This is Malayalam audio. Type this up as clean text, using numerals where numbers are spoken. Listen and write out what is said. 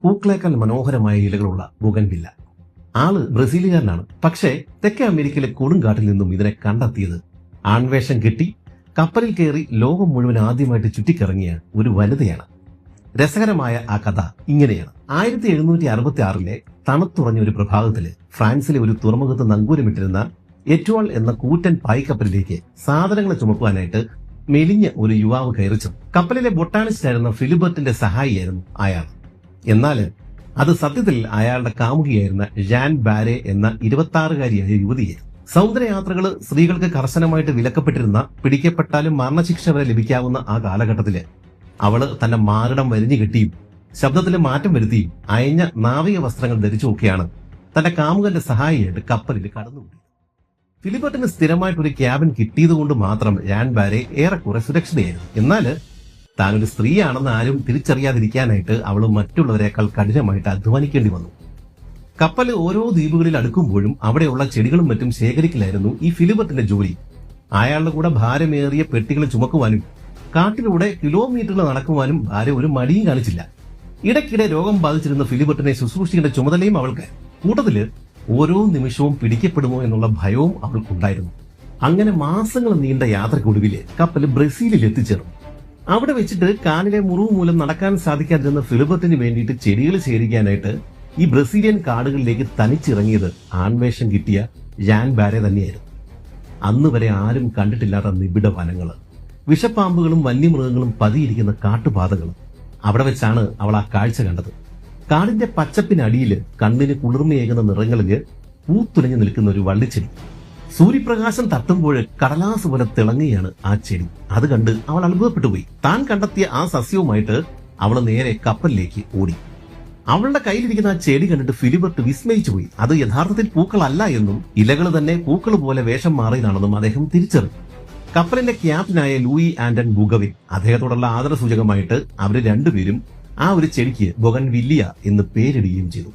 പൂക്കളേക്കാൾ മനോഹരമായ ഇലകളുള്ള ബുഗൻവില്ല. ആള് ബ്രസീലുകാരനാണ്. പക്ഷേ തെക്കേ അമേരിക്കയിലെ കൊടുങ്കാട്ടിൽ നിന്നും ഇതിനെ കണ്ടെത്തിയത് ആൺവേഷം കെട്ടി കപ്പലിൽ കയറി ലോകം മുഴുവൻ ആദ്യമായിട്ട് ചുറ്റിക്കറങ്ങിയ ഒരു വനിതയാണ്. രസകരമായ ആ കഥ ഇങ്ങനെയാണ്. 1766 തണുത്തുറഞ്ഞ ഒരു പ്രഭാതത്തില് ഫ്രാൻസിലെ ഒരു തുറമുഖത്ത് നങ്കൂരമിട്ടിരുന്ന എറ്റുവാൾ എന്ന കൂറ്റൻ പായ്ക്കപ്പലിലേക്ക് സാധനങ്ങൾ ചുമക്കുവാനായിട്ട് മെലിഞ്ഞ ഒരു യുവാവ് കയറിച്ചു. കപ്പലിലെ ബൊട്ടാണിസ്റ്റ് ആയിരുന്ന ഫിലിബർട്ടിന്റെ സഹായിയായിരുന്നു അയാൾ. എന്നാൽ അത് സത്യത്തിൽ അയാളുടെ കാമുകിയായിരുന്ന ജാൻ ബാരെ എന്ന 26-കാരിയായ യുവതിയായിരുന്നു. സമുദ്രയാത്രകൾ സ്ത്രീകൾക്ക് കർശനമായിട്ട് വിലക്കപ്പെട്ടിരുന്ന, പിടിക്കപ്പെട്ടാലും മരണശിക്ഷ വരെ ലഭിക്കാവുന്ന ആ കാലഘട്ടത്തില് അവള് തന്റെ മാറിടം വരിഞ്ഞു കെട്ടിയും ശബ്ദത്തിൽ മാറ്റം വരുത്തിയും അയഞ്ഞ നാവിക വസ്ത്രങ്ങൾ ധരിച്ചുമൊക്കെയാണ് തന്റെ കാമുകന്റെ സഹായിയായിട്ട് കപ്പലിൽ കടന്നുപോയി. ഫിലിബർട്ടിന് സ്ഥിരമായിട്ടൊരു ക്യാബിൻ കിട്ടിയതുകൊണ്ട് മാത്രം ജാൻ ബാരെ ഏറെക്കുറെ സുരക്ഷിതയായിരുന്നു. എന്നാൽ താനൊരു സ്ത്രീയാണെന്ന് ആരും തിരിച്ചറിയാതിരിക്കാനായിട്ട് അവൾ മറ്റുള്ളവരെക്കാൾ കഠിനമായിട്ട് അധ്വാനിക്കേണ്ടി വന്നു. കപ്പൽ ഓരോ ദ്വീപുകളിൽ അടുക്കുമ്പോഴും അവിടെയുള്ള ചെടികളും മറ്റും ശേഖരിക്കലായിരുന്നു ഈ ഫിലിബർട്ടിന്റെ ജോലി. അയാളുടെ കൂടെ ഭാരമേറിയ പെട്ടികൾ ചുമക്കുവാനും കാട്ടിലൂടെ കിലോമീറ്ററുകൾ നടക്കുവാനും ഭാര്യ ഒരു മടിയും കാണിച്ചില്ല. ഇടയ്ക്കിടെ രോഗം ബാധിച്ചിരുന്ന ഫിലിബർട്ടിനെ ശുശ്രൂഷിക്കേണ്ട ചുമതലയും അവൾക്ക്. കൂട്ടത്തില് ഓരോ നിമിഷവും പിടിക്കപ്പെടുമോ എന്നുള്ള ഭയവും അവൾക്കുണ്ടായിരുന്നു. അങ്ങനെ മാസങ്ങൾ നീണ്ട യാത്രക്കൊടുവില് കപ്പൽ ബ്രസീലിൽ എത്തിച്ചേർന്നു. അവിടെ വെച്ചിട്ട് കാലിലെ മുറിവ് മൂലം നടക്കാൻ സാധിക്കാതിരുന്ന ഫിലിബർട്ടിന് വേണ്ടിയിട്ട് ചെടികൾ ശേഖരിക്കാനായിട്ട് ഈ ബ്രസീലിയൻ കാടുകളിലേക്ക് തനിച്ചിറങ്ങിയത് ആൺവേഷം കിട്ടിയ ജാൻ ബാരെ തന്നെയായിരുന്നു. അന്ന് വരെ ആരും കണ്ടിട്ടില്ലാത്ത നിബിഡ വനങ്ങള്, വിഷപ്പാമ്പുകളും വന്യമൃഗങ്ങളും പതിയിരിക്കുന്ന കാട്ടുപാതകളും. അവിടെ വെച്ചാണ് അവൾ ആ കാഴ്ച കണ്ടത്. കാടിന്റെ പച്ചപ്പിനടിയില് കണ്ണിന് കുളിർമയേകുന്ന നിറങ്ങളില് പൂത്തുലഞ്ഞു നിൽക്കുന്ന ഒരു വള്ളിച്ചെടി. സൂര്യപ്രകാശം തട്ടുമ്പോൾ കടലാസ് പോലെ തിളങ്ങുകയാണ് ആ ചെടി. അത് കണ്ട് അവൾ അത്ഭുതപ്പെട്ടുപോയി. താൻ കണ്ടെത്തിയ ആ സസ്യവുമായിട്ട് അവൾ നേരെ കപ്പലിലേക്ക് ഓടി. അവളുടെ കയ്യിലിരിക്കുന്ന ആ ചെടി കണ്ടിട്ട് ഫിലിബർട്ട് വിസ്മയിച്ചു പോയി. അത് യഥാർത്ഥത്തിൽ പൂക്കളല്ല എന്നും ഇലകൾ തന്നെ പൂക്കൾ പോലെ വേഷം മാറിയതാണെന്നും അദ്ദേഹം തിരിച്ചറിഞ്ഞു. കപ്പലിന്റെ ക്യാപ്റ്റനായ ലൂയി ആന്റൺ ബുഗവിൻ, അദ്ദേഹത്തോടുള്ള ആദരസൂചകമായിട്ട് അവർ രണ്ടുപേരും ആ ഒരു ചെടിക്ക് ബൊഗൻവില്ലിയ എന്ന് പേരിടുകയും ചെയ്തു.